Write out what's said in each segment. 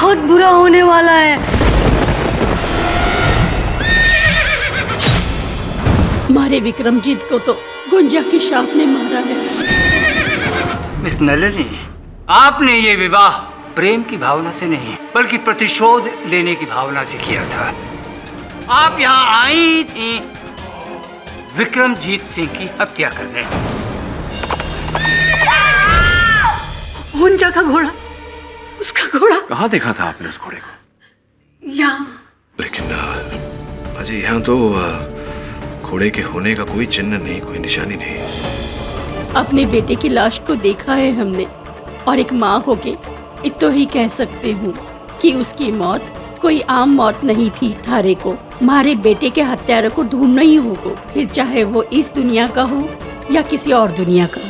बहुत बुरा होने वाला है। हमारे विक्रमजीत को तो गुंजा के शाप ने मारा है। मिस नलिनी, आपने ये विवाह प्रेम की भावना से नहीं बल्कि प्रतिशोध लेने की भावना से किया था। आप यहाँ आई थी विक्रमजीत सिंह की हत्या करने। गुंजा का घोड़ा, उसका घोड़ा कहाँ देखा था आपने उस घोड़े को? यहाँ। लेकिन अजय यहाँ तो घोड़े के होने का कोई चिन्ह नहीं, कोई निशानी नहीं। अपने बेटे की लाश को देखा है हमने, और एक माँ होके इतना ही कह सकते हूँ कि उसकी मौत कोई आम मौत नहीं थी। थारे को हमारे बेटे के हत्यारों को ढूंढना ही होगा, फिर चाहे वो इस दुनिया का हो या किसी और दुनिया का।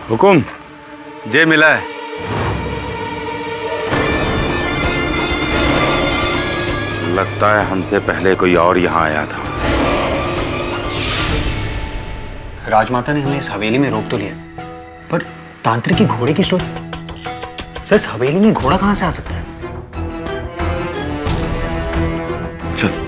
हुकुम, जे मिला है। लगता है हमसे पहले कोई और यहाँ आया था। राजमाता ने हमें इस हवेली में रोक तो लिया, पर तांत्रिक की घोड़े की स्टोरी। सर, इस हवेली में घोड़ा कहाँ से आ सकता है? चल।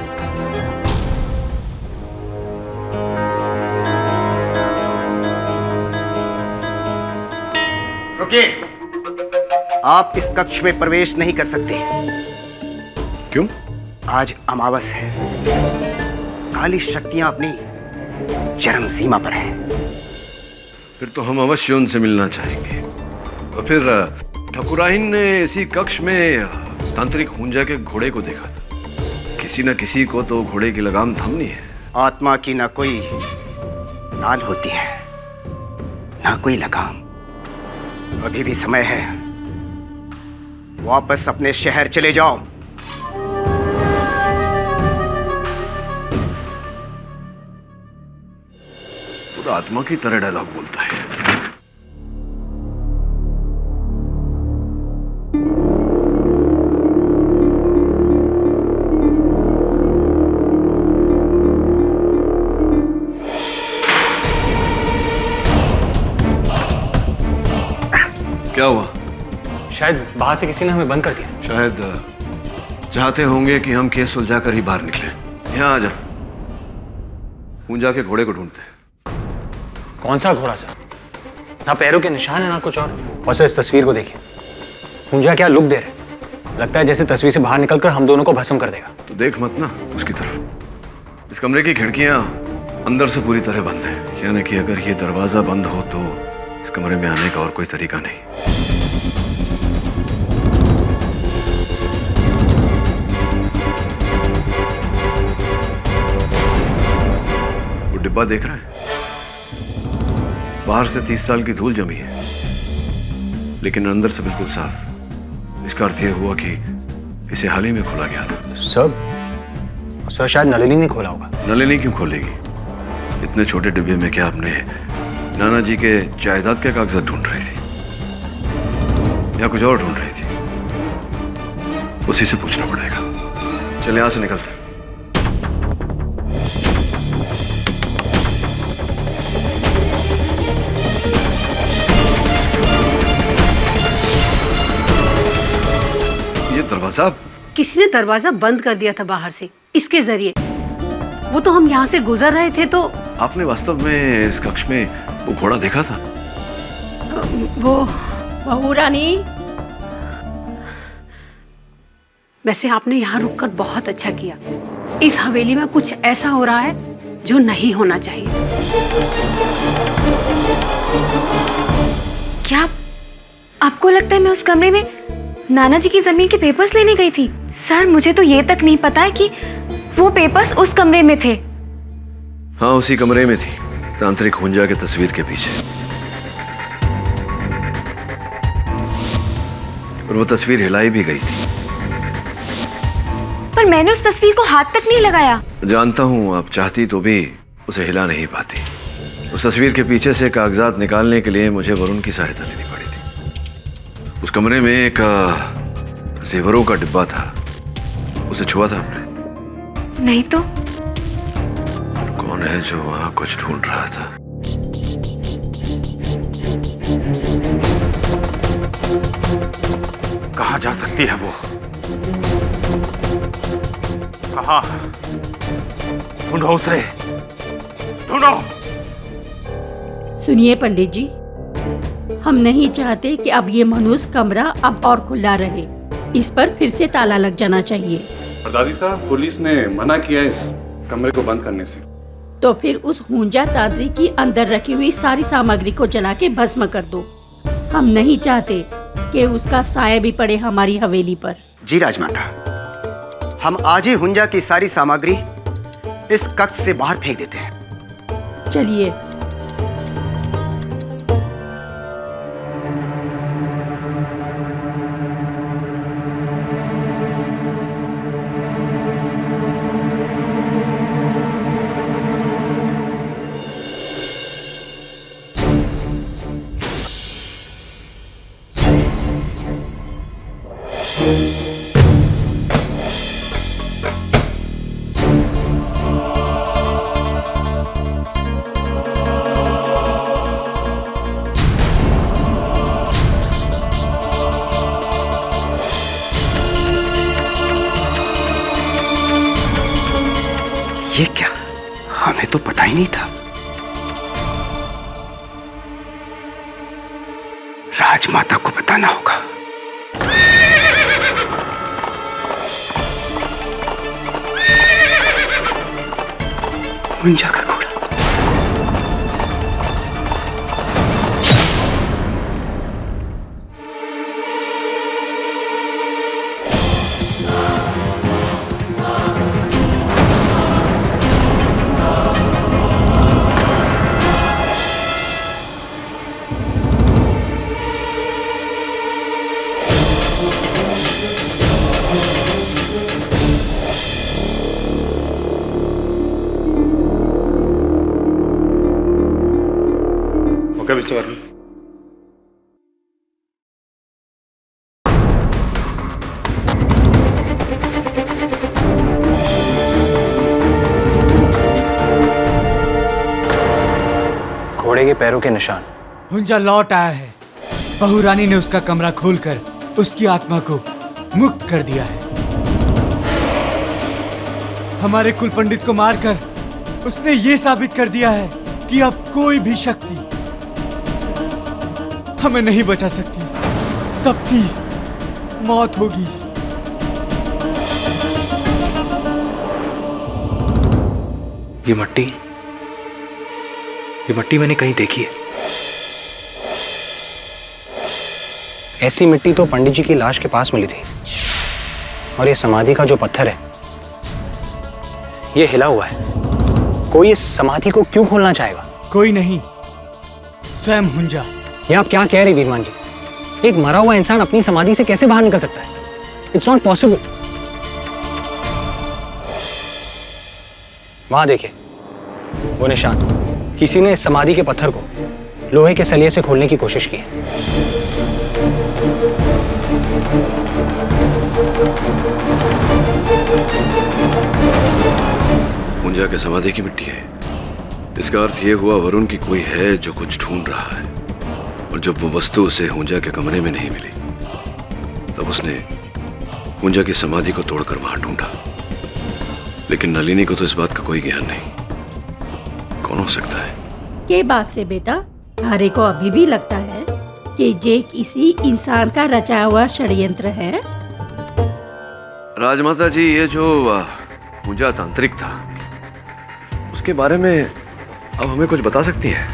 रुकिए, आप इस कक्ष में प्रवेश नहीं कर सकते। क्यों? आज अमावस है, काली शक्तियां अपनी चरम सीमा पर हैं। फिर तो हम अवश्य उनसे मिलना चाहेंगे। तो फिर ठकुराइन ने इसी कक्ष में तांत्रिक हुंजा के घोड़े को देखा था। किसी न किसी को तो घोड़े की लगाम थामनी है। आत्मा की ना कोई नाल होती है, ना कोई लगाम। अभी भी समय है, वापस अपने शहर चले जाओ। पूरा आत्मा की तरह डायलॉग बोलता है। क्या हुआ? शायद बाहर से किसी ने हमें बंद कर दिया। शायद चाहते होंगे कि हम केस सुलझा कर ही बाहर निकले। यहाँ आ जा, हुंजा के घोड़े को ढूंढते हैं। कौन सा घोड़ा सर? ना पैरों के निशान है ना कुछ और सर इस तस्वीर को देखिए। हुंजा क्या लुक दे रहे, लगता है जैसे तस्वीर से बाहर निकलकर हम दोनों को भस्म कर देगा। तो देख मत ना उसकी तरफ। इस कमरे की खिड़कियां अंदर से पूरी तरह बंद है, यानी कि अगर ये दरवाजा बंद हो तो इस कमरे में आने का और कोई तरीका नहीं। वो डिब्बा देख रहे हैं? बाहर से 30 साल की धूल जमी है, लेकिन अंदर से बिल्कुल साफ। इसका अर्थ यह हुआ कि इसे हाल ही में खोला गया था। सर शायद नलिनी ने खोला होगा। नलिनी क्यों खोलेगी? इतने छोटे डिब्बे में क्या अपने नाना जी के जायदाद के कागजात ढूंढ रही थी या कुछ और ढूंढ रही थी? उसी से पूछना पड़ेगा। चल यहां से निकलते हैं। ये दरवाजा किसी ने दरवाजा बंद कर दिया था बाहर से, इसके जरिए। वो तो हम यहाँ से गुजर रहे थे तो। आपने वास्तव में इस कक्ष में वो घोड़ा देखा था? वो बहू रानी, वैसे आपने यहाँ रुककर बहुत अच्छा किया। इस हवेली में कुछ ऐसा हो रहा है जो नहीं होना चाहिए। क्या आपको लगता है मैं उस कमरे में नाना जी की जमीन के पेपर्स लेने गई थी। सर मुझे तो ये तक नहीं पता है कि वो पेपर्स उस कमरे में थे। हाँ, उसी कमरे में थी, तांत्रिक हुंजा की तस्वीर के पीछे। और वो तस्वीर हिलाई भी गई थी। पर मैंने उस तस्वीर को हाथ तक नहीं लगाया। जानता हूं, आप चाहती तो भी उसे हिला नहीं पाती। उस तस्वीर के पीछे से कागजात निकालने के लिए मुझे वरुण की सहायता लेनी पड़ी थी। उस कमरे में एक जेवरों का डिब्बा था, उसे छुआ था आपने? नहीं तो। कौन है जो वहां कुछ ढूंढ रहा था? कहाँ जा सकती है वो? कहाँ? ढूंढो उसे, ढूंढो। सुनिए पंडित जी, हम नहीं चाहते कि अब ये मनुष्य कमरा अब और खुला रहे। इस पर फिर से ताला लग जाना चाहिए। और दादी साहब, पुलिस ने मना किया इस कमरे को बंद करने से। तो फिर उस हुंजा तांत्रिक की अंदर रखी हुई सारी सामग्री को जला के भस्म कर दो। हम नहीं चाहते कि उसका साया भी पड़े हमारी हवेली पर। जी राजमाता, हम आज ही हुंजा की सारी सामग्री इस कक्ष से बाहर फेंक देते हैं। चलिए। ये क्या? हमें तो पता ही नहीं था। राजमाता को बताना होगा। हुंजा का घोड़ा। Okay mister Verma. घोड़े के पैरों के निशान। हुंजा लौट आया है। बहू रानी ने उसका कमरा खोलकर उसकी आत्मा को मुक्त कर दिया है। हमारे कुल पंडित को मारकर उसने ये साबित कर दिया है कि अब कोई भी शक्ति हमें नहीं बचा सकती। सबकी मौत होगी। ये मिट्टी मैंने कहीं देखी है। ऐसी मिट्टी तो पंडित जी की लाश के पास मिली थी। और ये समाधि का जो पत्थर है, ये हिला हुआ है। कोई इस समाधि को क्यों खोलना चाहेगा? कोई नहीं, स्वयं हुंजा। ये आप क्या कह रहे वीरमान जी? एक मरा हुआ इंसान अपनी समाधि से कैसे बाहर निकल सकता है? It's not possible. वहां देखिए, वो निशान। किसी ने इस समाधि के पत्थर को लोहे के सलिए से खोलने की कोशिश की है। हुंजा के समाधि की मिट्टी है। इसका अर्थ यह हुआ वरुण की कोई है जो कुछ ढूंढ रहा है। और जब वो वस्तु उसे हुंजा के कमरे में नहीं मिली, तब उसने हुंजा की समाधि को तोड़कर वहां ढूंढा। लेकिन नलिनी को तो इस बात का कोई ज्ञान नहीं। कौन हो सकता है? के बात से बेटा, थारे को अभी भी लगता है कि ये किसी इंसान का रचा हुआ षड्यंत्र है? राजमाता जी, ये जो हुंजा तांत्रिक था, उसके बारे में अब हमें कुछ बता सकती हैं?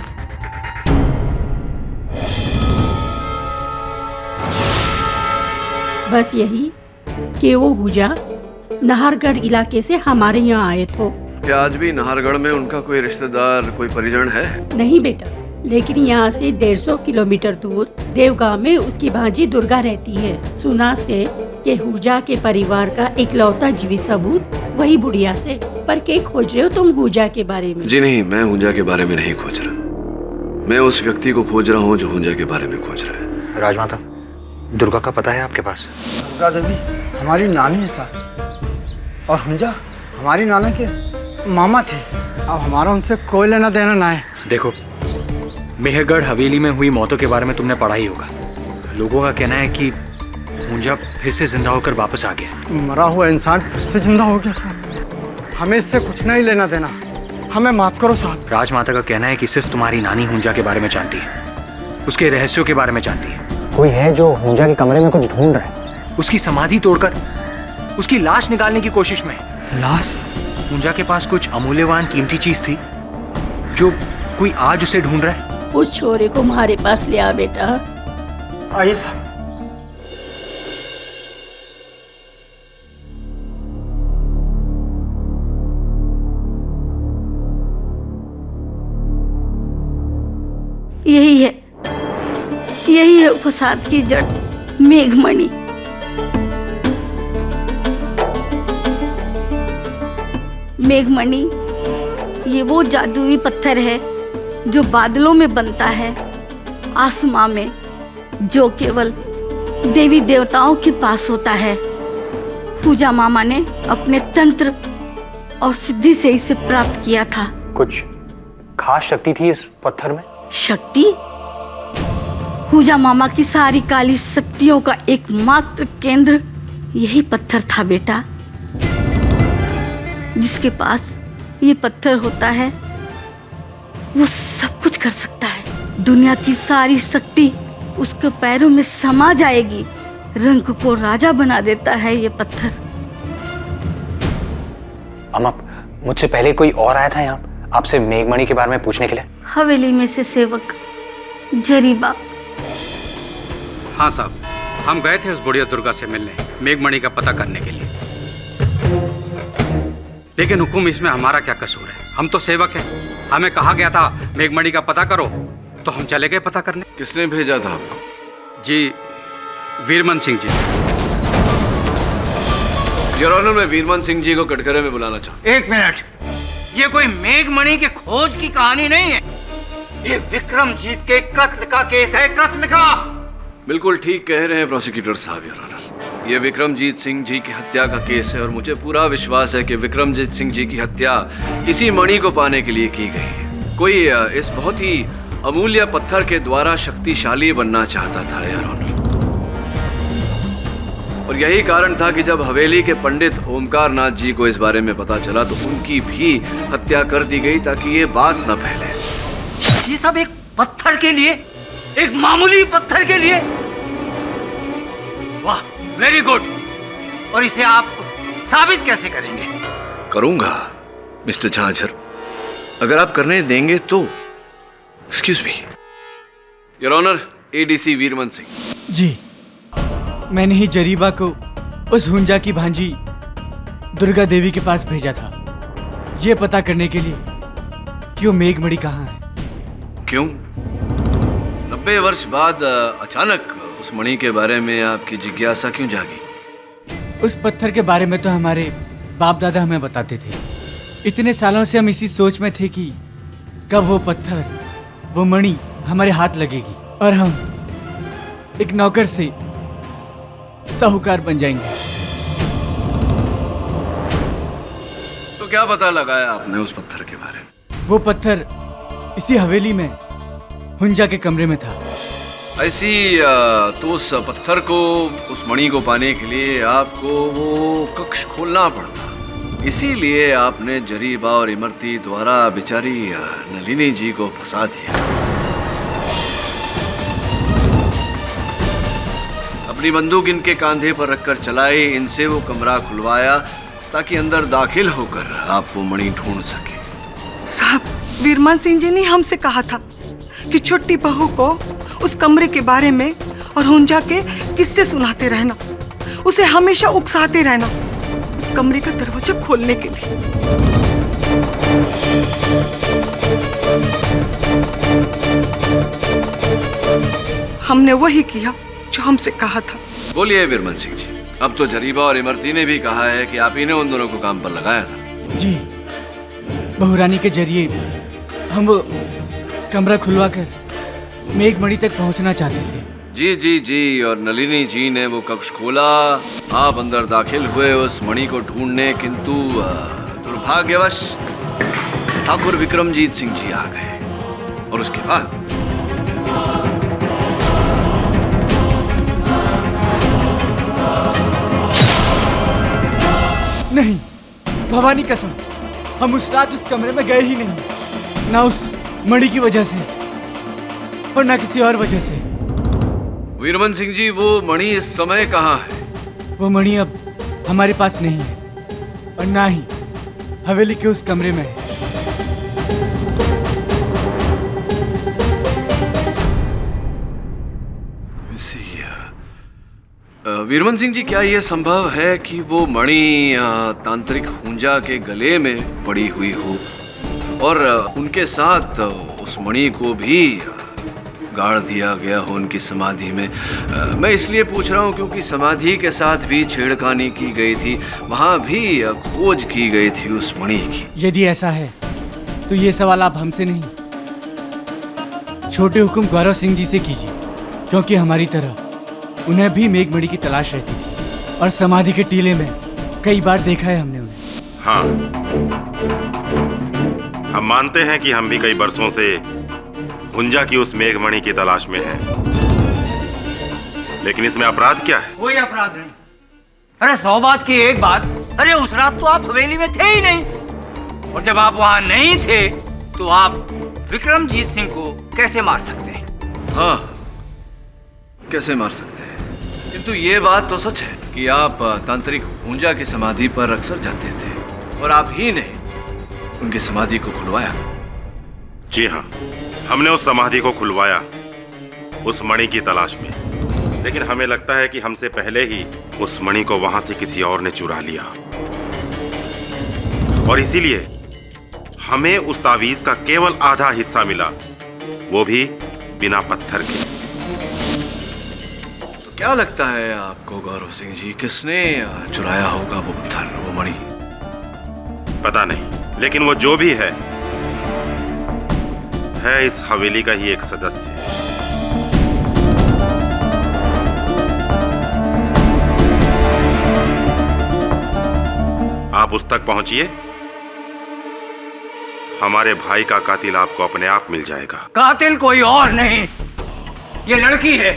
बस यही कि वो हुजा नाहरगढ़ इलाके से हमारे यहाँ आए थे। क्या आज भी नाहरगढ़ में उनका कोई रिश्तेदार, कोई परिजन है? नहीं बेटा, लेकिन यहाँ से 150 किलोमीटर दूर देवगांव में उसकी भांजी दुर्गा रहती है। सुना से कि हुजा के परिवार का इकलौता जीवित सबूत वही बुढ़िया से। पर क्या खोज रहे हो तुम हुजा के बारे में? जी नहीं, मैं हुंजा के बारे में नहीं खोज रहा। मैं उस व्यक्ति को खोज रहा हूँ जो हुंजा के बारे में खोज रहा है। राजमाता, दुर्गा का पता है आपके पास? दुर्गा देवी हमारी नानी है साहब, और हुंजा हमारी नाना के मामा थे। अब हमारा उनसे कोई लेना देना ना है। देखो, मेहरगढ़ हवेली में हुई मौतों के बारे में तुमने पढ़ा ही होगा। लोगों का कहना है कि हुंजा फिर से जिंदा होकर वापस आ गया। मरा हुआ इंसान फिर से जिंदा हो गया साहब। हमें इससे कुछ नहीं लेना देना, हमें माफ करो साहब। राजमाता का कहना है कि सिर्फ तुम्हारी नानी हुंजा के बारे में जानती है, उसके रहस्यों के बारे में जानती है। कोई है जो हुंजा के कमरे में कुछ ढूंढ रहा है, उसकी समाधि तोड़कर उसकी लाश निकालने की कोशिश में। लाश? हुंजा के पास कुछ अमूल्यवान कीमती चीज थी जो कोई आज उसे ढूंढ रहा है। उस छोरे को हमारे पास ले आ बेटा। आइए साहब। यही है फसाद की जड़, मेघमणि। मेघमणि ये वो जादुई पत्थर है जो बादलों में बनता है, आसमां में, जो केवल देवी देवताओं के पास होता है। पूजा मामा ने अपने तंत्र और सिद्धि से इसे प्राप्त किया था। कुछ खास शक्ति थी इस पत्थर में? शक्ति? पूजा मामा की सारी काली शक्तियों का एकमात्र केंद्र यही पत्थर था बेटा। जिसके पास ये पत्थर होता है वो सब कुछ कर सकता है। दुनिया की सारी शक्ति उसके पैरों में समा जाएगी। रंग को राजा बना देता है ये पत्थर। अम्मा, मुझसे पहले कोई और आया था यहाँ आपसे मेघमणि के बारे में पूछने के लिए? हवेली में से सेवक जरीबा। हाँ साहब, हम गए थे उस बुढ़िया दुर्गा से मिलने, मेघमणि का पता करने के लिए। लेकिन हुकुम इसमें हमारा क्या कसूर है? हम तो सेवक हैं। हमें कहा गया था मेघमणि का पता करो, तो हम चले गए पता करने। किसने भेजा था आपको? जी, वीरमन सिंह जी। योर ऑनर, मैं वीरमन सिंह जी को कटघरे में बुलाना चाहता हूं। एक मिनट, ये कोई मेघमणि के खोज की कहानी नहीं है। ये विक्रमजीत के कत्ल का केस है, कत्ल का। बिल्कुल ठीक कह रहे हैं प्रोसिक्यूटर साहब, योर ऑनर। ये विक्रमजीत सिंह जी की हत्या का केस है और मुझे पूरा विश्वास है कि विक्रमजीत सिंह जी की हत्या इसी मणि को पाने के लिए की गई है। कोई इस बहुत ही अमूल्य पत्थर के द्वारा शक्तिशाली बनना चाहता था, योर ऑनर। और यही कारण था कि जब हवेली के पंडित ओमकार नाथ जी को इस बारे में पता चला तो उनकी भी हत्या कर दी गई ताकि ये बात न फैले। ये सब एक पत्थर के लिए, एक मामूली पत्थर के लिए? वाह, वेरी गुड। और इसे आप साबित कैसे करेंगे? करूंगा मिस्टर झांझर, अगर आप करने देंगे तो। Excuse me your honour, ADC Veerman Singh ji. मैंने ही जरीबा को उस हुंजा की भांजी दुर्गा देवी के पास भेजा था, ये पता करने के लिए कि वो मेघमणि कहाँ है। क्यों? 90 वर्ष बाद अचानक उस मणि के बारे में आपकी जिज्ञासा क्यों जागी? उस पत्थर के बारे में तो हमारे बाप दादा हमें बताते थे। इतने सालों से हम इसी सोच में थे कि कब वो पत्थर, वो मणि हमारे हाथ लगेगी और हम एक नौकर से साहूकार बन जाएंगे। तो क्या पता लगाया आपने उस पत्थर के बारे में? वो पत्थर इसी हवेली में हुंजा के कमरे में था। ऐसी तो उस पत्थर को, उस मणि को पाने के लिए आपको वो कक्ष खोलना पड़ता। इसीलिए आपने जरीबा और इमरती द्वारा बेचारी नलिनी जी को फंसा दिया। अपनी बंदूक इनके कांधे पर रखकर चलाई, इनसे वो कमरा खुलवाया ताकि अंदर दाखिल होकर आप वो मणि ढूंढ सके। साहब, वीरमन सिंह जी ने हमसे कहा था कि छोटी बहू को उस कमरे के बारे में और हुंजा के किस्से सुनाते रहना। उसे हमेशा उकसाते रहना उस कमरे का दरवाजा खोलने के लिए। हमने वही किया जो हमसे कहा था। बोलिए वीरमन सिंह जी, अब तो जरीबा और इमरती ने भी कहा है कि आप ही ने उन दोनों को काम पर लगाया था। जी, बहुरानी के जरिए हम वो कमरा खुलवा कर मेघमणि तक पहुंचना चाहते थे। जी जी जी, और नलिनी जी ने वो कक्ष खोला, आप अंदर दाखिल हुए उस मणि को ढूंढने, किंतु दुर्भाग्यवश ठाकुर विक्रमजीत सिंह जी आ गए। और उसके बाद नहीं, भवानी कसम, हम उस रात उस कमरे में गए ही नहीं, ना उस मणि की वजह से और ना किसी और वजह से। वीरमन सिंह जी, वो मणि इस समय कहाँ है? वो मणि अब हमारे पास नहीं है और ना ही हवेली के उस कमरे में है। वीरमन सिंह जी, क्या यह संभव है कि वो मणि तांत्रिक हुंजा के गले में पड़ी हुई हो और उनके साथ उस मणि को भी गाड़ दिया गया हो उनकी समाधि में? मैं इसलिए पूछ रहा हूँ क्योंकि समाधि के साथ भी छेड़खानी की गई थी, वहाँ भी खोज की गई थी उस मणि की। यदि ऐसा है तो ये सवाल आप हमसे नहीं, छोटे हुकुम गौरव सिंह जी से कीजिए, क्योंकि हमारी तरह उन्हें भी मेघमणि की तलाश रहती थी और समाधि के टीले में कई बार देखा है हमने उन्हें। हाँ, हम मानते हैं कि हम भी कई बरसों से हुंजा की उस मेघमणि की तलाश में हैं। लेकिन इसमें अपराध क्या है? कोई अपराध नहीं। अरे 100 बात की एक बात, अरे उस रात तो आप हवेली में थे ही नहीं, और जब आप वहां नहीं थे तो आप विक्रमजीत सिंह को कैसे मार सकते हैं? हाँ, कैसे मार सकते हैं, किंतु ये बात तो सच है कि आप तांत्रिक हुंजा की समाधि पर अक्सर जाते थे और आप ही ने उनकी समाधि को खुलवाया। जी हाँ, हमने उस समाधि को खुलवाया उस मणि की तलाश में, लेकिन हमें लगता है कि हमसे पहले ही उस मणि को वहां से किसी और ने चुरा लिया, और इसीलिए हमें उस तावीज का केवल आधा हिस्सा मिला, वो भी बिना पत्थर के। तो क्या लगता है आपको गौरव सिंह जी, किसने चुराया होगा वो पत्थर, वो मणि? पता नहीं, लेकिन वो जो भी है इस हवेली का ही एक सदस्य। आप उस तक पहुंचिए, हमारे भाई का कातिल आपको अपने आप मिल जाएगा। कातिल कोई और नहीं, ये लड़की है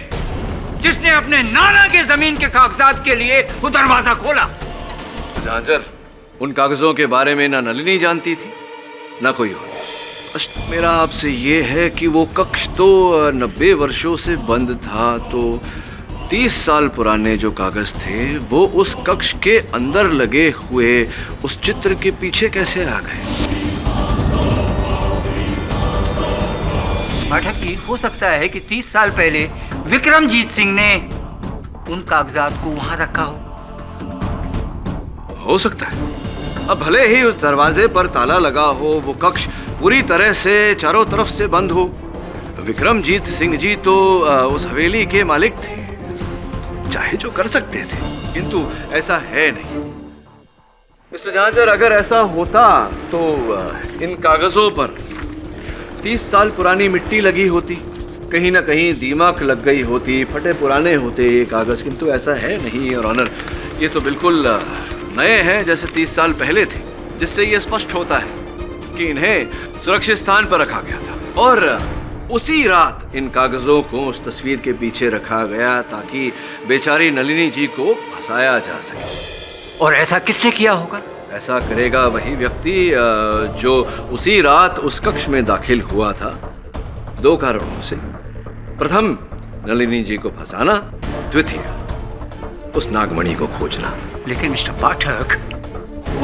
जिसने अपने नाना के जमीन के कागजात के लिए वो दरवाजा खोला। झांझर, उन कागजों के बारे में ना नलिनी जानती थी ना कोई और। प्रश्न मेरा आपसे ये है कि वो कक्ष तो 90 वर्षों से बंद था, तो 30 साल पुराने जो कागज थे वो उस कक्ष के अंदर लगे हुए उस चित्र के पीछे कैसे आ गए? पाठक जी, हो सकता है कि 30 साल पहले विक्रमजीत सिंह ने उन कागजात को वहां रखा हो सकता है। अब भले ही उस दरवाजे पर ताला लगा हो, वो कक्ष पूरी तरह से चारों तरफ से बंद हो, विक्रमजीत सिंह जी तो उस हवेली के मालिक थे, चाहे जो कर सकते थे, किंतु ऐसा है नहीं। मिस्टर झांझर, अगर ऐसा होता तो इन कागजों पर 30 साल पुरानी मिट्टी लगी होती, कहीं ना कहीं दीमक लग गई होती, फटे पुराने होते ये कागज, किंतु ऐसा है नहीं। और ऑनर, ये तो बिल्कुल नए हैं जैसे 30 साल पहले थे, जिससे ये स्पष्ट होता है कि इन्हें सुरक्षित स्थान पर रखा गया था और उसी रात इन कागजों को उस तस्वीर के पीछे रखा गया ताकि बेचारी नलिनी जी को फंसाया जा सके। और ऐसा किसने किया होगा? ऐसा करेगा वही व्यक्ति जो उसी रात उस कक्ष में दाखिल हुआ था, 2 कारणों से। प्रथम, नलिनी जी को फंसाना, द्वितीय, उस नागमणि को खोजना। लेकिन मिस्टर पाठक,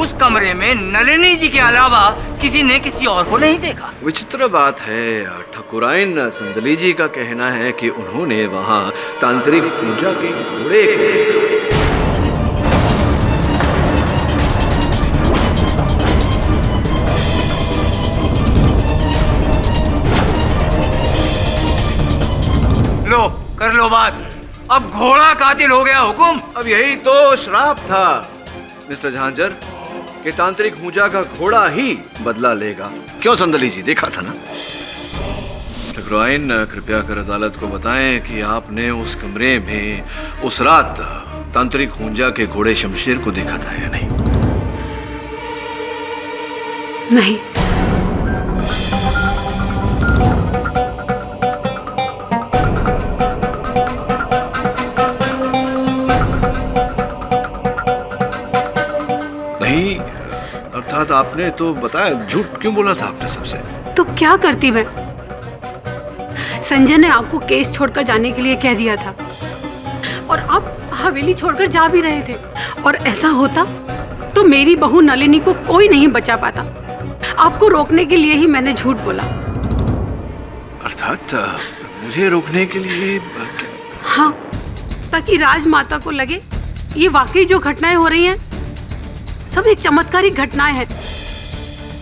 उस कमरे में नलिनी जी के अलावा किसी ने किसी और को नहीं देखा। विचित्र बात है, ठाकुराइन संदली जी का कहना है कि उन्होंने वहां तांत्रिक पूजा के घोड़े को देखा। लो कर लो बात। अब घोड़ा कातिल हो गया हुकुम। अब यही तो श्राप था मिस्टर झांझर कि तांत्रिक हुंजा का घोड़ा ही बदला लेगा। क्यों संदली जी, देखा था ना? ठकुराइन, कृपया कर अदालत को बताएं कि आपने उस कमरे में उस रात तांत्रिक हुंजा के घोड़े शमशेर को देखा था या नहीं? नहीं। नहीं, अर्थात आपने तो बताया, झूठ क्यों बोला था आपने सबसे? तो क्या करती मैं? संजय ने आपको केस छोड़कर जाने के लिए कह दिया था और आप हवेली छोड़कर जा भी रहे थे, और ऐसा होता तो मेरी बहू नलिनी को कोई नहीं बचा पाता। आपको रोकने के लिए ही मैंने झूठ बोला। अर्थात मुझे रोकने के लिए? हाँ, ताकि राजमाता को लगे ये वाकई जो घटनाएं हो रही हैं सब एक चमत्कारिक घटनाएं हैं,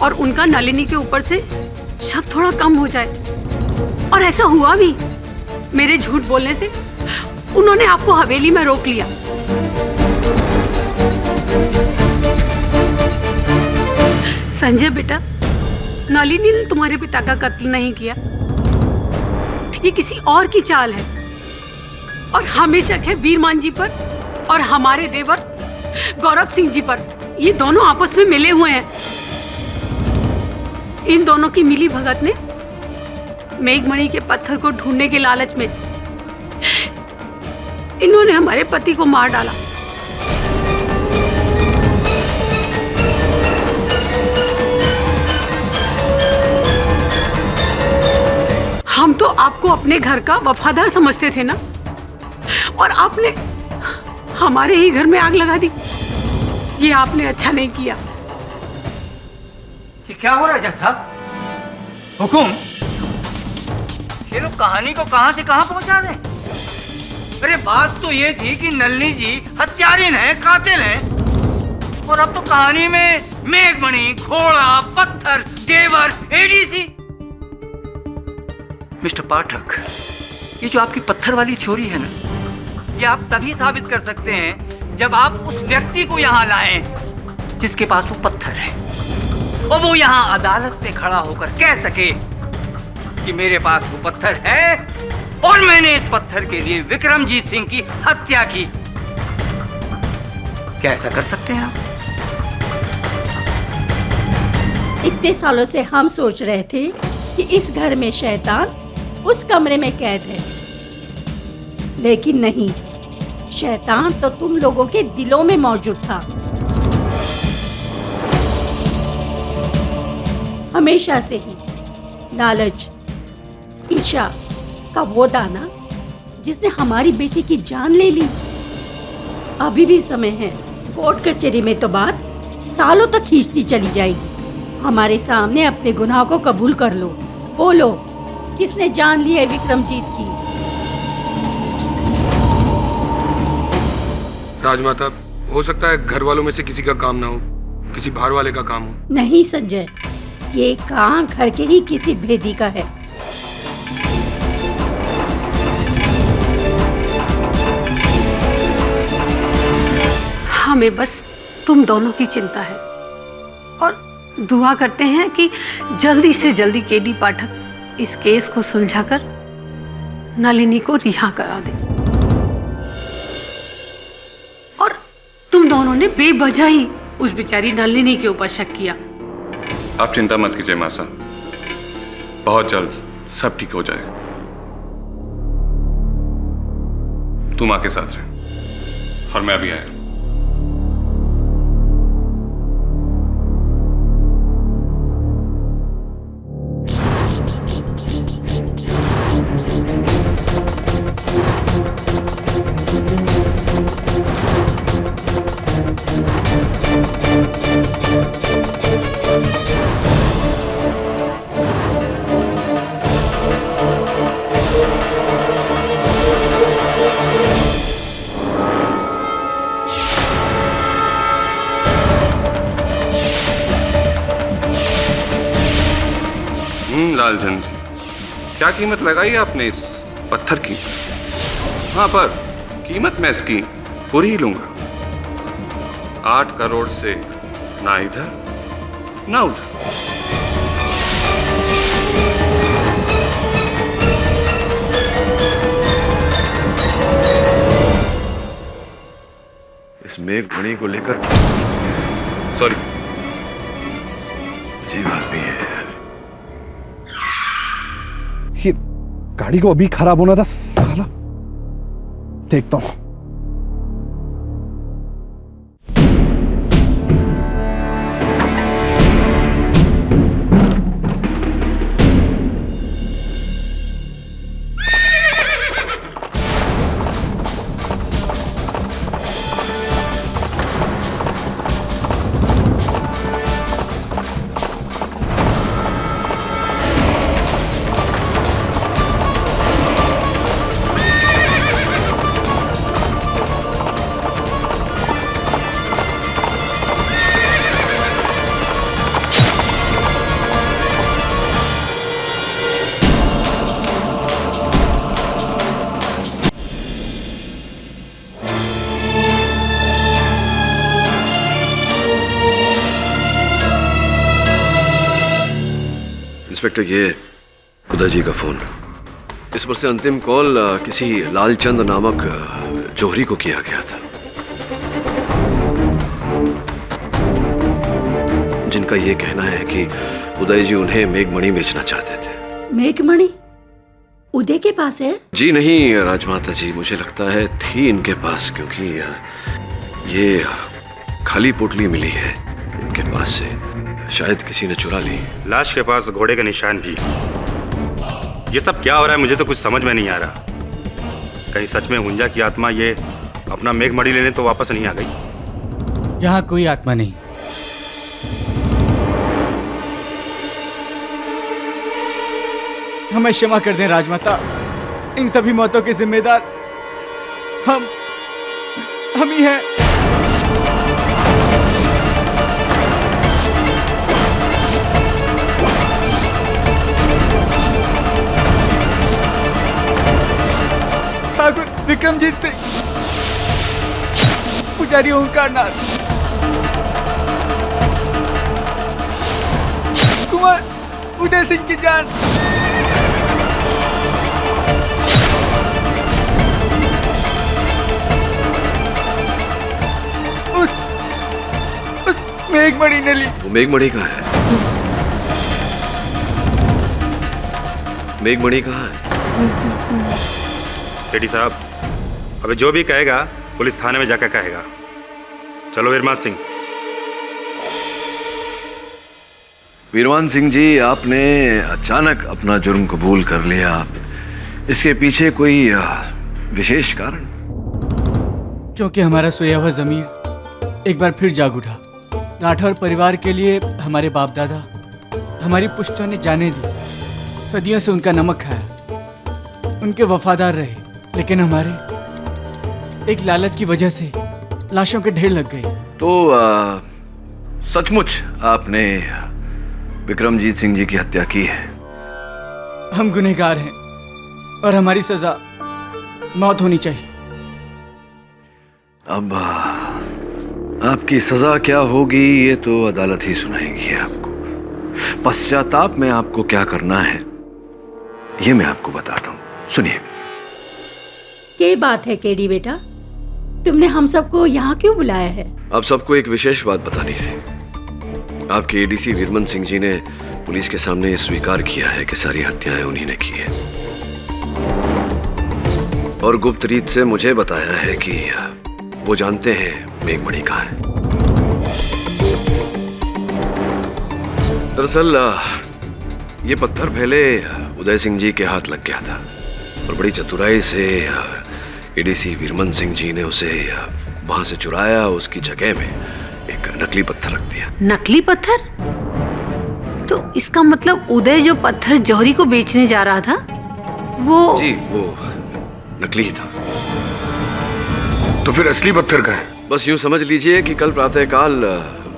और उनका नलिनी के ऊपर से शक थोड़ा कम हो जाए। और ऐसा हुआ भी। मेरे झूठ बोलने से उन्होंने आपको हवेली में रोक लिया। संजय बेटा, नलिनी ने तुम्हारे पिता का कत्ल नहीं किया, ये किसी और की चाल है, और हमें शक है वीरमान जी पर और हमारे देवर गौरव सिंह जी पर। ये दोनों आपस में मिले हुए हैं। इन दोनों की मिली भगत ने मेघमणि के पत्थर को ढूंढने के लालच में इन्होंने हमारे पति को मार डाला। हम तो आपको अपने घर का वफादार समझते थे ना, और आपने हमारे ही घर में आग लगा दी। ये आपने अच्छा नहीं किया। ये क्या हो रहा है जज साहब? हुकुम, ये लोग कहानी को कहां से कहां पहुंचा दें? अरे बात तो ये थी कि नलिनी जी हत्यारिन है, कातिल है, और अब तो कहानी में मेघमणि, घोड़ा, पत्थर, देवर, एडीसी। मिस्टर पाठक, ये जो आपकी पत्थर वाली थ्योरी है ना, ये आप तभी साबित कर सकते हैं जब आप उस व्यक्ति को यहाँ लाएं जिसके पास वो पत्थर है, और वो यहाँ अदालत में खड़ा होकर कह सके कि मेरे पास वो पत्थर है और मैंने इस पत्थर के लिए विक्रमजीत सिंह की हत्या की। क्या ऐसा कर सकते हैं आप? इतने सालों से हम सोच रहे थे कि इस घर में शैतान उस कमरे में कैद है, लेकिन नहीं, शैतान तो तुम लोगों के दिलों में मौजूद था। हमेशा से ही लालच, ईर्ष्या का वो दाना जिसने हमारी बेटी की जान ले ली। अभी भी समय है, कोर्ट कचहरी में तो बात सालों तक खींचती चली जाएगी। हमारे सामने अपने गुनाह को कबूल कर लो। बोलो, किसने जान ली है विक्रमजीत की? राजमाता, हो सकता है घर वालों में से किसी का काम ना हो, किसी बाहर वाले का काम हो। नहीं संजय, ये काम घर के ही किसी भेदी का है। हमें बस तुम दोनों की चिंता है, और दुआ करते हैं कि जल्दी से जल्दी केडी पाठक इस केस को सुलझाकर नलिनी को रिहा करा दे। और तुम दोनों ने बेवजह ही उस बेचारी नलिनी के ऊपर शक किया। आप चिंता मत कीजिए मां साहब, बहुत जल्द सब ठीक हो जाएगा। तुम मां के साथ रहे और मैं अभी आया। लालचंद जी, क्या कीमत लगाई आपने इस पत्थर की? हाँ, पर कीमत मैं इसकी पूरी ही लूंगा। 8 करोड़ से ना इधर ना उधर। इस मेघमणि को लेकर सॉरी, अजीब आदमी है यार। ये गाड़ी को अभी खराब होना था साला। देखता हूं। इंस्पेक्टर, ये उदय जी का फोन। इस पर से अंतिम कॉल किसी लालचंद नामक जौहरी को किया गया था, जिनका ये कहना है कि उदय जी उन्हें मेघमणि बेचना चाहते थे। मेघमणि उदय के पास है? जी नहीं राजमाता जी, मुझे लगता है थी इनके पास, क्योंकि ये खाली पोटली मिली है इनके पास से। शायद किसी ने चुरा ली। लाश के पास घोड़े के निशान भी। ये सब क्या हो रहा है मुझे तो कुछ समझ में नहीं आ रहा। कहीं सच में हुंजा की आत्मा ये अपना मेघमणि लेने तो वापस नहीं आ गई? यहाँ कोई आत्मा नहीं। हमें क्षमा कर दें राजमाता, इन सभी मौतों के जिम्मेदार हम ही हैं। ठाकुर विक्रमजीत सिंह, पुजारी ओंकारनाथ, कुमार उदय सिंह की जान। उस मेघमणि ने ली। वो मेघमणि कहाँ है? मेघमणि कहाँ है? सेठी साहब, अबे जो भी कहेगा पुलिस थाने में जाकर कहेगा। चलो वीरमान सिंह। वीरमान सिंह जी, आपने अचानक अपना जुर्म कबूल कर लिया। इसके पीछे कोई विशेष कारण? क्योंकि हमारा सोया हुआ जमीर एक बार फिर जाग उठा। राठौर परिवार के लिए हमारे बाप दादा, हमारी पुश्तों ने जाने दी। सदियों से उनका नमक खाया, उनके वफादार रहे, लेकिन हमारे एक लालच की वजह से लाशों के ढेर लग गए। तो सचमुच आपने विक्रमजीत सिंह जी की हत्या की है? हम गुनहगार हैं और हमारी सजा मौत होनी चाहिए। अब आपकी सजा क्या होगी ये तो अदालत ही सुनाएगी आपको। पश्चाताप में आपको क्या करना है ये मैं आपको बताता हूँ। सुनिए। क्या बात है केडी बेटा, तुमने हम सबको यहाँ क्यों बुलाया है? आप सबको एक विशेष बात बतानी थी। आपके एडीसी वीरमन सिंह जी ने पुलिस के सामने स्वीकार किया है कि सारी हत्याएं उन्हीं ने की है, और गुप्त रीत से मुझे बताया है कि वो जानते हैं मेघमणि कहाँ है। दरअसल ये पत्थर पहले उदय सिंह जी के हाथ लग गया था, और बड़ी चतुराई से एडीसी वीरमन सिंह जी ने उसे वहां से चुराया, उसकी जगह में एक नकली पत्थर रख दिया। नकली पत्थर? तो इसका मतलब उदय जो पत्थर जौहरी को बेचने जा रहा था वो? जी, वो नकली ही था। तो फिर असली पत्थर का है? बस यूं समझ लीजिए कि कल प्रातःकाल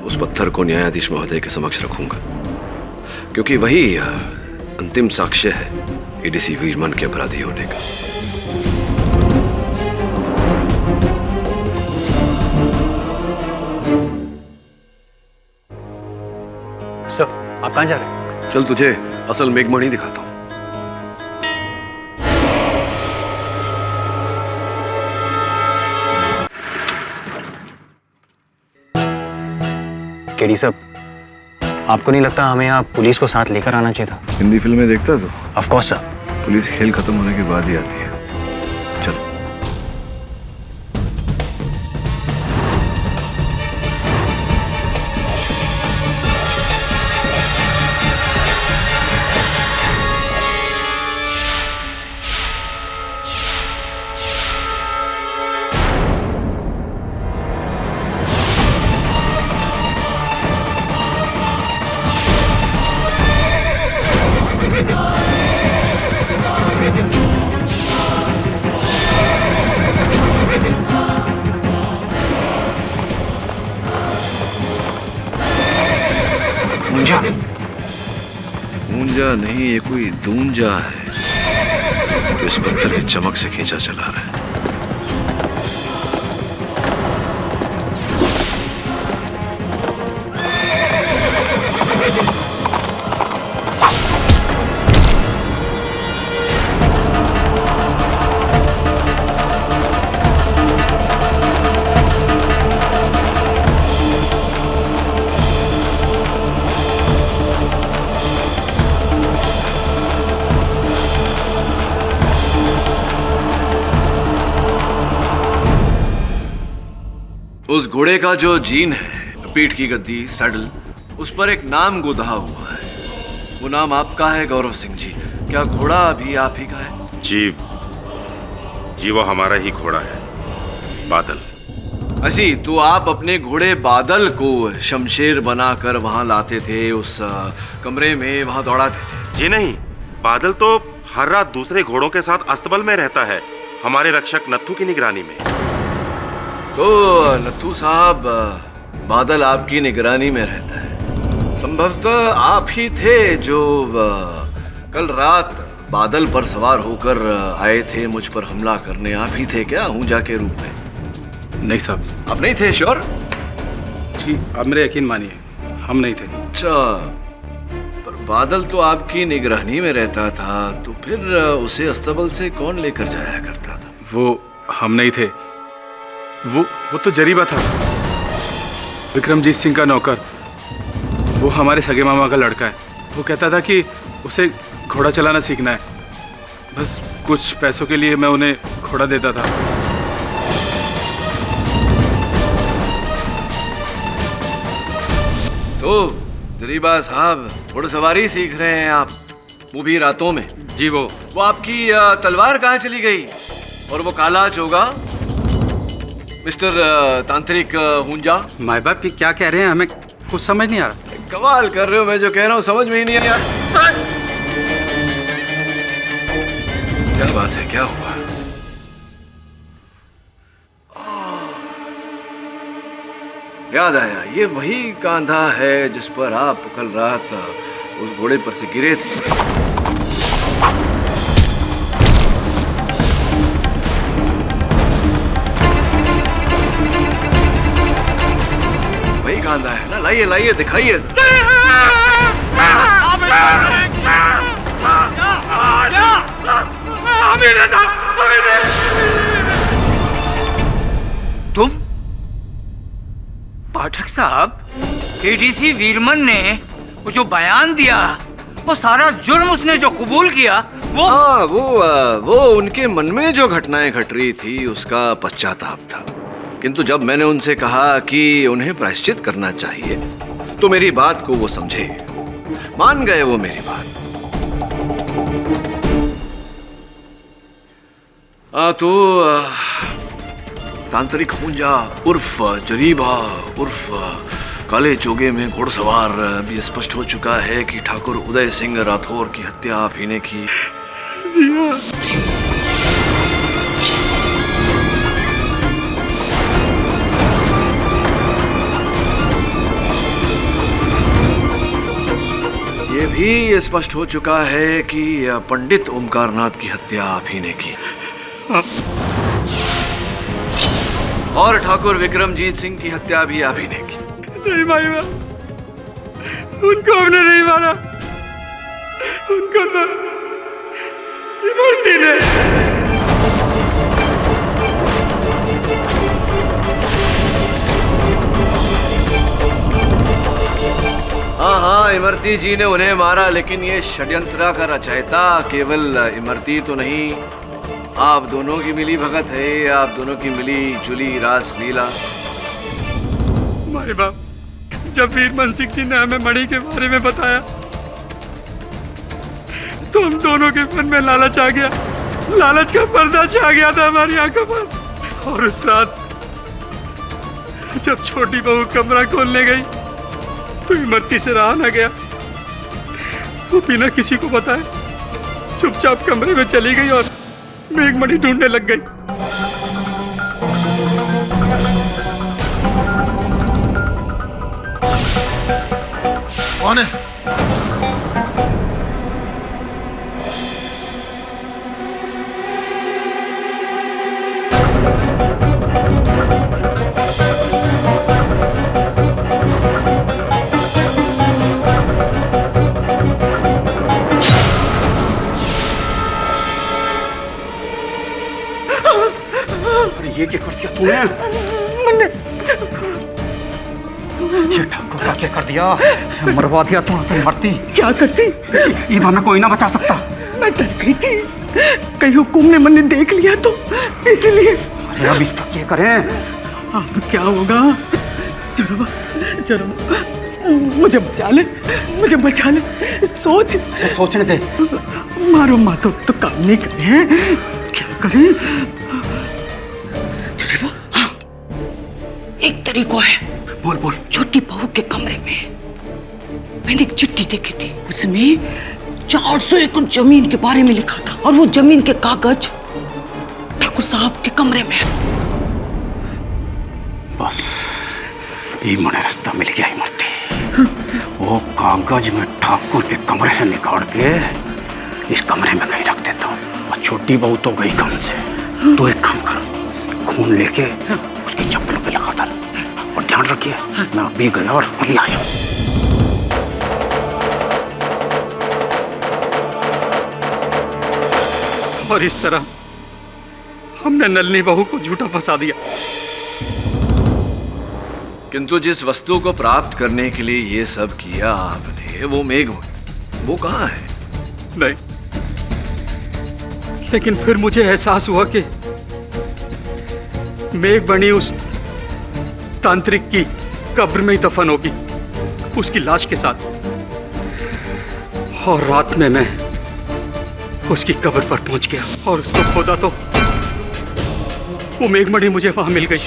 उस पत्थर को न्यायाधीश महोदय के समक्ष रखूंगा, क्योंकि वही अंतिम साक्ष्य है एडीसी वीरमन के अपराधी होने का। सर, आप कहाँ जा रहे हैं? चल तुझे असल मेघमणि दिखाता हूं। केडी साहब, आपको नहीं लगता हमें यहाँ पुलिस को साथ लेकर आना चाहिए था? हिंदी फिल्में देखता है तो? Of course sir. पुलिस खेल खत्म होने के बाद ही आती है। चल। ऊंजा नहीं, ये कोई दूंजा है तो इस पत्थर की चमक से खींचा चला रहा है। उस घोड़े का जो जीन है, पीठ की गद्दी, सैडल, उस पर एक नाम गुदहा हुआ है। वो नाम आपका है गौरव सिंह जी। क्या घोड़ा अभी आप ही का है? जी वो हमारा ही घोड़ा है, बादल। असी तो आप अपने घोड़े बादल को शमशेर बनाकर वहां लाते थे, उस कमरे में वहां दौड़ाते थे? जी नहीं, बादल तो हर रात दूसरे घोड़ों के साथ अस्तबल में रहता है, हमारे रक्षक नत्थू की निगरानी में। तो नत्थू साहब, बादल आपकी निगरानी में रहता है। संभवतः आप ही थे जो कल रात बादल पर सवार होकर आए थे मुझ पर हमला करने। आप ही थे क्या ऊंजा के रूप में? नहीं साहब। आप नहीं थे? श्योर? जी आप मेरे यकीन मानिए, हम नहीं थे। अच्छा, पर बादल तो आपकी निगरानी में रहता था, तो फिर उसे अस्तबल से कौन लेकर जाया करता था? वो हम नहीं थे, वो तो जरीबा था, विक्रमजीत सिंह का नौकर। वो हमारे सगे मामा का लड़का है। वो कहता था कि उसे घोड़ा चलाना सीखना है, बस कुछ पैसों के लिए मैं उन्हें घोड़ा देता था। तो जरीबा साहब, घोड़सवारी सीख रहे हैं आप, वो भी रातों में? जी वो आपकी तलवार कहाँ चली गई? और वो काला चोगा, मिस्टर तांत्रिक हुंजा? माय बाप, ये क्या कह रहे हैं? हमें कुछ समझ नहीं आ रहा। कमाल कर रहे हो, मैं जो कह रहा हूँ समझ में ही नहीं आ रहा। क्या बात है, क्या हुआ? याद आया, ये वही कांधा है जिस पर आप कल रात उस घोड़े पर से गिरे थे। कांधा है ना? लाइए लाइए, दिखाइए। तुम पाठक साहब, एडीसी वीरमन ने वो जो बयान दिया, वो सारा जुर्म उसने जो कबूल किया, वो हाँ, वो उनके मन में जो घटनाएं घट रही थी उसका पश्चाताप था। किंतु जब मैंने उनसे कहा कि उन्हें प्रायश्चित करना चाहिए, तो मेरी बात को वो समझे, मान गए वो मेरी बात। तो तांत्रिक हुंजा उर्फ जरीबा उर्फ काले चोगे में घुड़सवार भी स्पष्ट हो चुका है कि ठाकुर उदय सिंह राठौर की हत्या आप ही ने की। जी हाँ। ये भी स्पष्ट हो चुका है कि पंडित ओमकारनाथ की हत्या आप ही ने की और ठाकुर विक्रमजीत सिंह की हत्या भी आप ही ने की। नहीं भाई, उनको हमने नहीं मारा, उनको तो इमरती ने। हाँ, इमरती जी ने उन्हें मारा, लेकिन ये षड्यंत्र का रचयिता केवल इमरती तो नहीं, आप दोनों की मिली भगत है, आप दोनों की मिली जुली रास लीला। माई बाप, जब वीर मनसिंह जी ने हमें मणि के बारे में बताया तो हम दोनों के मन में लालच आ गया, लालच का पर्दा छा गया था हमारी आंखों पर। और उस रात जब छोटी बहू कमरा खोलने गई तो इमरती से रहा ना गया, वो बिना किसी को बताए चुपचाप कमरे में चली गई और मेघमणि ढूंढने लग गई। कौन है? ये क्या कर दिया तूने? ये ठाकुर का क्या कर दिया? मरवा दिया तूने। मरती क्या करती? ये भावना कोई ना बचा सकता। मैं डर गई थी, कहीं हुकुम ने मैंने देख लिया तो इसलिए। अरे अब इसका क्या करें? अब क्या होगा? जरा मुझे बचा ले, मुझे बचा ले। सोचने दे। मारो मातो तो काम नहीं करे, क्या करें? एक तरीका है। बोल बोल। छोटी बहू के कमरे में मैंने एक चिट्ठी देखी थी, उसमें 400 एकड़ जमीन के बारे में लिखा था और वो जमीन के कागज ठाकुर साहब के कमरे में है। बस ये मने रास्ता मिल गया इमरती। वो कागज में ठाकुर के कमरे से निकाल के इस कमरे में कहीं रख देता हूँ और छोटी बहू तो गई काम से। तो एक काम कर, खून लेके उसकी चप्पलों पे लगा दर और ध्यान रखिए मैं अभी गया और अभी आया। और इस तरह हमने नलनी बहू को झूठा फंसा दिया। किंतु जिस वस्तु को प्राप्त करने के लिए ये सब किया आपने, वो मेघमणि, वो कहाँ है? नहीं, लेकिन फिर मुझे एहसास हुआ कि मेघमणि उस तांत्रिक की कब्र में ही दफन होगी, उसकी लाश के साथ। और रात में मैं उसकी कब्र पर पहुंच गया और उसको खोदा तो वो मेघमणि मुझे वहां मिल गई।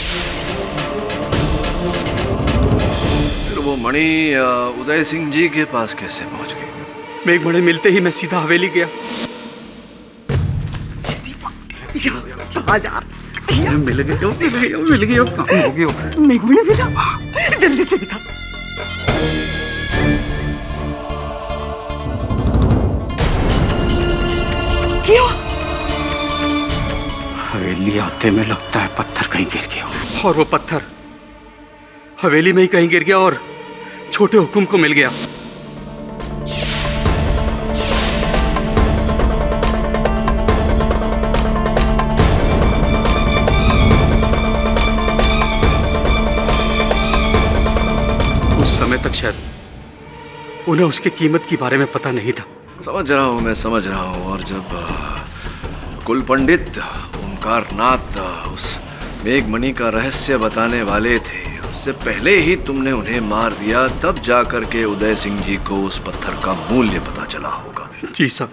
फिर वो मणि उदय सिंह जी के पास कैसे पहुंच गई? मेघमणि मिलते ही मैं सीधा हवेली गया। मिल गई काम हो गया। मेघमणि मिला, जल्दी से दिखा। क्या? हवेली आते में लगता है पत्थर कहीं गिर गया और वो पत्थर हवेली में ही कहीं गिर गया और छोटे हुकुम को मिल गया। उस समय तक शायद उन्हें उसकी कीमत के बारे में पता नहीं था। समझ रहा हूँ, मैं समझ रहा हूँ। और जब कुल पंडित ओमकारनाथ उस मेघमणि का रहस्य बताने वाले थे, उससे पहले ही तुमने उन्हें मार दिया, तब जाकर के उदय सिंह जी को उस पत्थर का मूल्य पता चला होगा। जी साहब।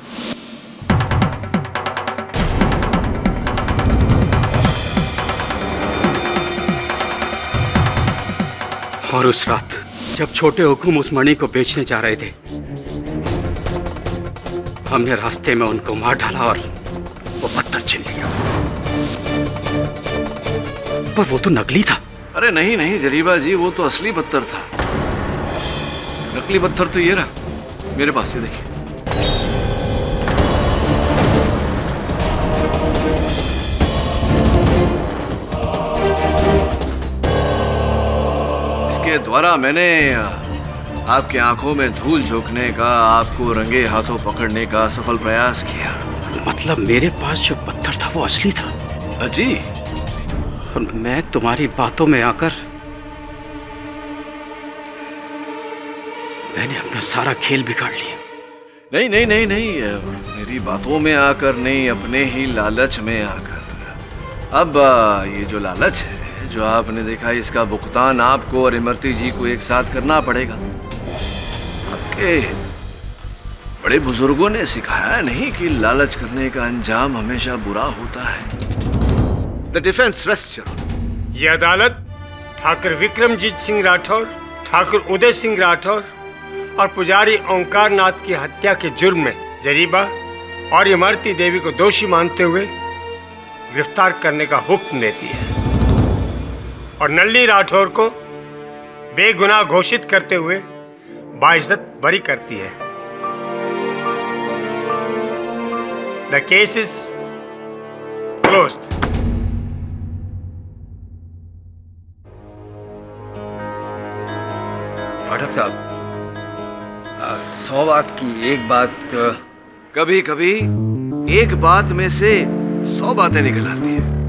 और उस रात जब छोटे हुकुम उस मणि को बेचने जा रहे थे, हमने रास्ते में उनको मार डाला और वो पत्थर छीन लिया। पर वो तो नकली था। अरे नहीं नहीं जरीबा जी, वो तो असली पत्थर था। नकली पत्थर तो ये रहा। मेरे पास ये देखिए। इसके द्वारा मैंने आपके आंखों में धूल झोंकने का, आपको रंगे हाथों पकड़ने का सफल प्रयास किया। मतलब मेरे पास जो पत्थर था वो असली था? जी। और मैं तुम्हारी बातों में आकर मैंने अपना सारा खेल बिगाड़ लिया। नहीं नहीं नहीं नहीं, मेरी बातों में आकर नहीं, अपने ही लालच में आकर। अब ये जो लालच है जो आपने देखा, इसका भुगतान आपको और इमरती जी को एक साथ करना पड़ेगा। आपके बड़े बुजुर्गों ने सिखाया नहीं कि लालच करने का अंजाम हमेशा बुरा होता है। The defence rest your honour. ये अदालत ठाकुर विक्रमजीत सिंह राठौर, ठाकुर उदय सिंह राठौर और पुजारी ओंकार नाथ की हत्या के जुर्म में जरीबा और इमरती देवी को दोषी मानते हुए गिरफ्तार करने का हुक्म देती है और नल्ली राठौर को बेगुनाह घोषित करते हुए बाइज्जत बरी करती है। The case is closed. Pathak साहब, 100 बात की एक बात। कभी कभी एक बात में से 100 बातें निकल आती हैं।